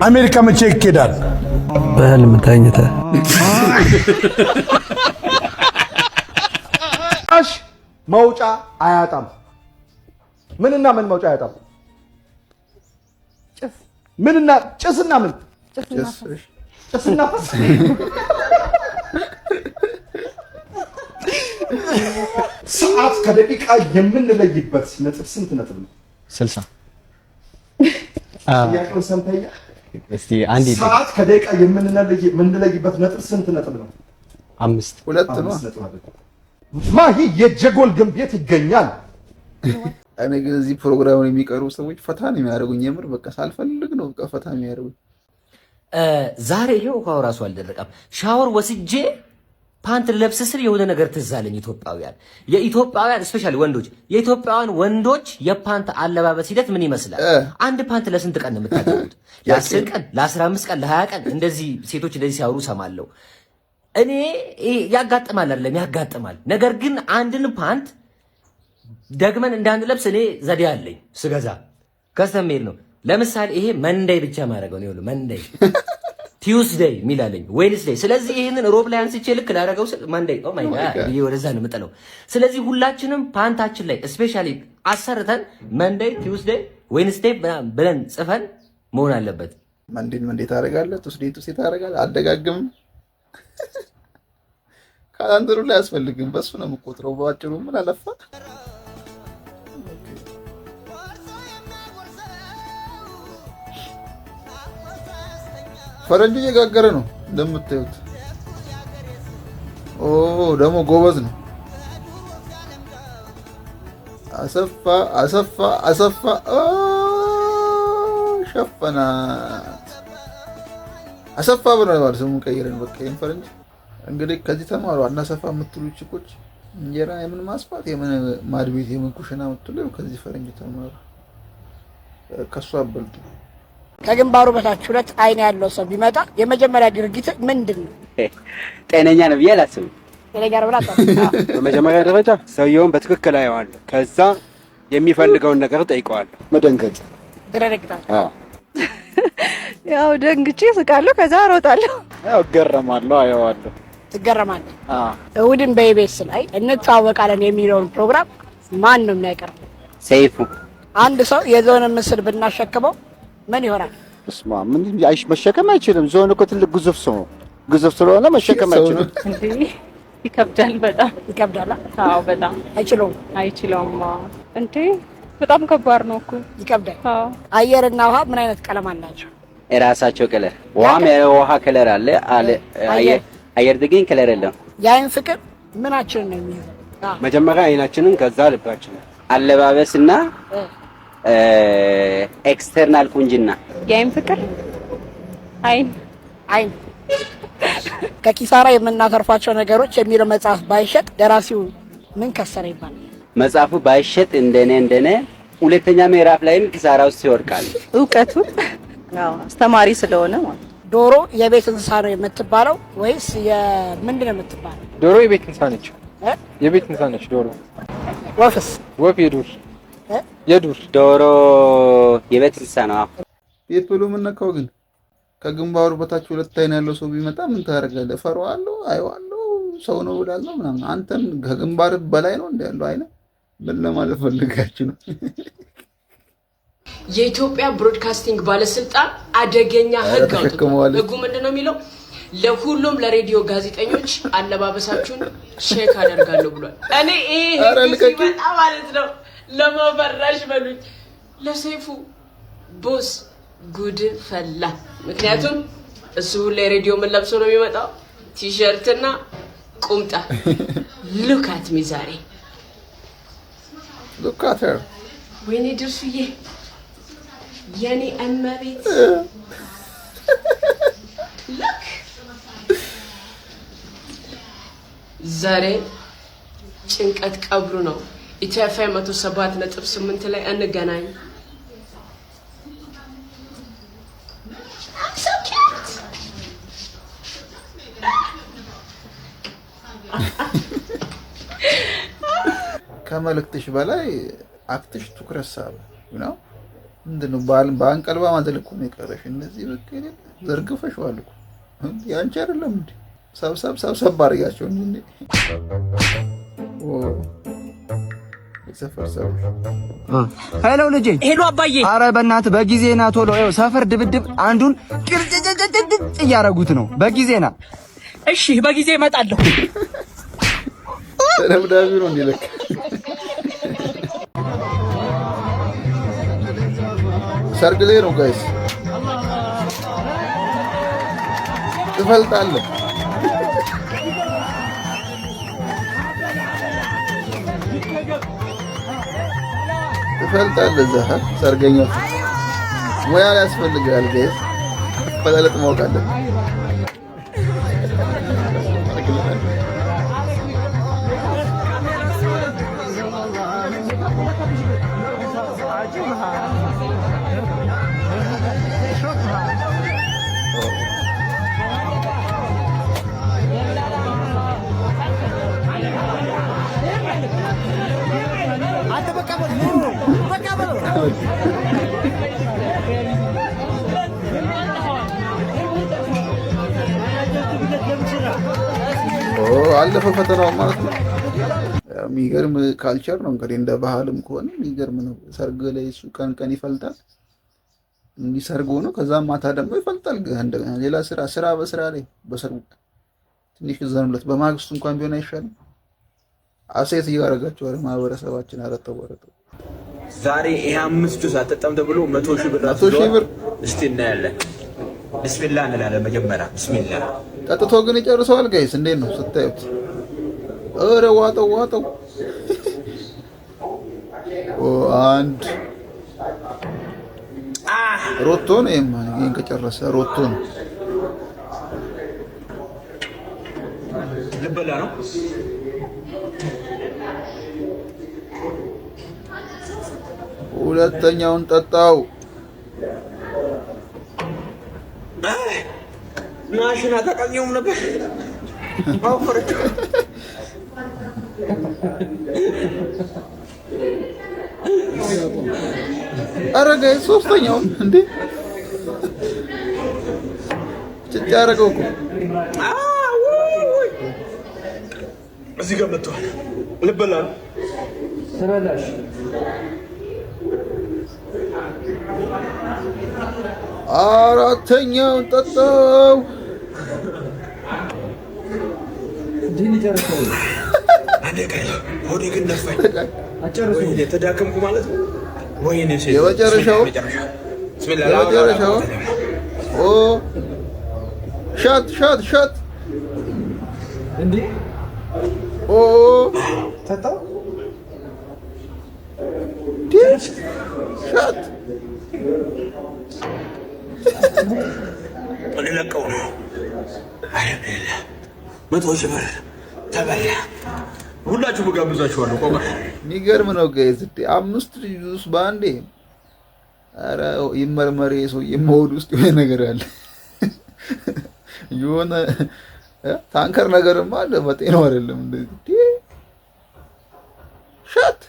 አሜሪካ መቼ ይኬዳል? በህልም ተኝተህ አሽ መውጫ አያጣም። ምንና ምን መውጫ አያጣም? ምንና ጭስና ምን ጭስና ፈስ ሰዓት ከደቂቃ የምንለይበት ነጥብ ስንት ነጥብ ነው? 60 ያቀው ሰምተኛ እስቲ አንዴ ሰዓት ከደቂቃ የምንለይበት ነጥብ ስንት ነጥብ ነው? 5 2 ነው። ማሂ የጀጎል ግንብ የት ይገኛል? እኔ ግን እዚህ ፕሮግራሙን የሚቀሩ ሰዎች ፈታ ነው የሚያደርጉኝ። የምር በቃ ሳልፈልግ ነው በቃ ፈታ የሚያደርጉኝ። ዛሬ ይሄው ውሃው ራሱ አልደረቀም። ሻወር ወስጄ ፓንት ለብስ ስር የሆነ ነገር ትዝ አለኝ። የኢትዮጵያውያን ስፔሻሊ ወንዶች የኢትዮጵያውያን ወንዶች የፓንት አለባበስ ሂደት ምን ይመስላል? አንድ ፓንት ለስንት ቀን ነው የምታገቡት? ለ10 ቀን፣ ለ15 ቀን፣ ለ20 ቀን እንደዚህ ሴቶች እንደዚህ ሲያወሩ ሰማለሁ። እኔ ያጋጥማል አይደለም ያጋጥማል። ነገር ግን አንድን ፓንት ደግመን እንዳንለብስ እኔ ዘዴ አለኝ። ስገዛ ከስተሜር ነው። ለምሳሌ ይሄ መንዴይ ብቻ ማድረገው ነው። መንዴይ ቲዩስዴይ ሚላለኝ ዌድnesday። ስለዚህ ይሄንን ሮብ ላይ አንስቼ ልክ ላደረገው መንዴይ ኦ ማይ ጋድ ይሄ ወደዛ ነው የምጠለው። ስለዚህ ሁላችንም ፓንታችን ላይ ስፔሻሊ አሰርተን መንዴይ፣ ቲዩስዴይ፣ ዌድnesday ብለን ጽፈን መሆን አለበት። መንዴይ ታደርጋለህ፣ ቱስዴይ ታደርጋለህ። አደጋግምም ካላንደሩ ላይ አያስፈልግም። በሱ ነው የምቆጥረው። ባጭሩ ምን አለፋ ፈረንጁ እየጋገረ ነው እንደምታዩት። ኦ ደግሞ ጎበዝ ነው። አሰፋ ሸፈናት። አሰፋ ብለዋል ስሙን ቀይረን በቃ ይሄን ፈረንጅ እንግዲህ ከዚህ ተማሩ። አናሰፋ የምትሉ ችኮች እንጀራ የምን ማስፋት የምን ማድቤት የምን ኩሽና የምትሉ ከዚህ ፈረንጅ ተማሩ። ከሱ አበልጡ። ከግንባሩ በታች 2 አይን ያለው ሰው ቢመጣ የመጀመሪያ ድርጊት ምንድነው? ጤነኛ ነው ብዬ አላስብም። ጤነኛ ነው ብላ በመጀመሪያ ደረጃ ሰውየውን በትክክል አየዋለሁ። ከዛ የሚፈልገውን ነገር ጠይቀዋለሁ። መደንገጥ ትረግጣለህ? ያው ደንግጬ ስቃለሁ። ከዛ እሮጣለሁ። ያው እገረማለሁ፣ አየዋለሁ። ትገረማለህ? እሑድን በኢቢኤስ ላይ እንተዋወቃለን የሚለውን ፕሮግራም ማን ነው የሚያቀርበው? ሰይፉ። አንድ ሰው የዞን ምስል ብናሸክመው ምን ይሆናል? እስማ ምን መሸከም አይችልም። ዞን እኮ ትልቅ ግዙፍ ሰው ነው። ግዙፍ ስለሆነ መሸከም አይችልም። ይከብዳል፣ በጣም ይከብዳል። አዎ በጣም አይችለውም። እንዴ በጣም ከባድ ነው እኮ ይከብዳል። አዎ አየርና ውሃ ምን አይነት ቀለም አላቸው? የራሳቸው ከለር። ውሃ ከለር አለ። አየር ግን ከለር የለም። የአይን ፍቅር ምናችንን ነው የሚይዘው? መጀመሪያ አይናችንን ከዛ ልባችንን። አለባበስና ኤክስተርናል ቁንጅና። የአይን ፍቅር አይን ከኪሳራ የምናተርፋቸው ነገሮች የሚለው መጽሐፍ ባይሸጥ ደራሲው ምን ከሰረ ይባላል? መጽሐፉ ባይሸጥ እንደኔ ሁለተኛ ምዕራፍ ላይም ኪሳራ ውስጥ ይወድቃል። እውቀቱ አስተማሪ ስለሆነ ማለት። ዶሮ የቤት እንስሳ ነው የምትባለው ወይስ ምንድን ነው የምትባለው? ዶሮ የቤት እንስሳ ነች። የቤት እንስሳ ነች ዶሮ። ወፍስ? ወፍ የዱር ዶሮ የቤት እንስሳ ነው። የት ብሎ የምነካው ግን ከግንባሩ በታች 2 አይን ያለው ሰው ቢመጣ ምን ታደርጋለህ? ፈራዋለሁ፣ አየዋለሁ፣ ሰው ነው ብላለሁ ምናምን። አንተም ከግንባር በላይ ነው ያለው አይነ ምን ለማለት ፈልጋችሁ ነው? የኢትዮጵያ ብሮድካስቲንግ ባለስልጣን አደገኛ ህግ አውጥቷል። ህጉ ምንድነው የሚለው? ለሁሉም ለሬዲዮ ጋዜጠኞች አለባበሳችሁን ቼክ አደርጋለሁ ብሏል። እኔ ይሄ ሲመጣ ማለት ነው ለማፈራሽ በሉኝ ለሰይፉ ቦስ ጉድ ፈላ። ምክንያቱም እሱ ለሬዲዮ ምን ለብሶ ነው የሚመጣው? ቲሸርትና ቁምጣ። ሉክ አት ሚ ዛሬ ሉክ አት ሄር። ወይኔ ድርሱዬ የኔ እመቤት ሉክ ዛሬ ጭንቀት ቀብሩ ነው። ኢትዮጵያ 107.8 ላይ እንገናኝ። ከመልእክትሽ በላይ አክትሽ ትኩረት ሳበ ነው። ምንድነው በአንቀልባ ማዘል እኮ ነው የቀረሽ። እነዚህ በቃ ዘርግፈሽዋል እኮ ያንቺ አይደለም እንዴ? ሰብሰብ አድርጋቸው እንጂ ሄሎ ልጄ። ሄሎ አባዬ። አረ በእናትህ በጊዜ ና ቶሎ። ይኸው ሰፈር ድብድብ አንዱን ቅርጭጭጭጭ እያረጉት ነው። በጊዜ ና። እሺ በጊዜ እመጣለሁ። ተደብዳቢ ነው እንዲለክ ሰርግ ላይ ነው ጋይስ። ትፈልጣለህ ትፈልጣለህ። እዛ ሰርገኛ ሙያ ያስፈልጋል ጋይስ። ፈለጥ ማወቅ አለብህ። አለፈ ፈተናው ማለት ነው። የሚገርም ካልቸር ነው እንግዲህ እንደ ባህልም ከሆነ የሚገርም ነው። ሰርግ ላይ እሱ ቀን ይፈልጣል እንዲሰርጉ ነው። ከዛ ማታ ደግሞ ይፈልጣል እንደገና ሌላ ስራ በስራ ላይ በሰርጉ ትንሽ ዘንለት በማግስቱ እንኳን ቢሆን አይሻልም? አሴት እያደረጋቸው አረ ማህበረሰባችን አረተው ዛሬ ይሄ 5 ጁስ አጠጣም ተብሎ 100,000 ብር እስቲ እናያለን። ቢስሚላህ እንላለን። መጀመሪያ ቢስሚላህ ጠጥቶ ግን ይጨርሰዋል ጋይስ። እንዴት ነው ስታዩት? ኧረ ዋጠው አንድ ሮቶ ነው ይሄን ከጨረሰ ሮቶ ነው ልበላ ነው። ሁለተኛውን ጠጣው። ናሽና ተቀኘውም ነበር አውፈረች። ኧረ ጋይስ ሶስተኛውን እንዴ ጭጭ ያደረገው እኮ እዚህ ጋር መጥቷል። ልበላ ነው ተበላሽ። አራተኛውን ጠጣው። ሆዴ ግን ነፋኝ። ተዳከምኩ ማለት ነው። ወይኔ የመጨረሻው ሻት እንዴ ተጣው ሻት ልለቀው ነው። 100,000 ብር ተበላ። ሁላችሁም ጋብዛችኋለሁ። ቆማ የሚገርም ነው ጋይስ። 5 ጁስ በአንዴ። ኧረ ይመርመር ሰው የመወድ ውስጥ የሆነ ነገር አለ። የሆነ ታንከር ነገርማ አለ። መጤ ነው አይደለም እንደዚህ ሻት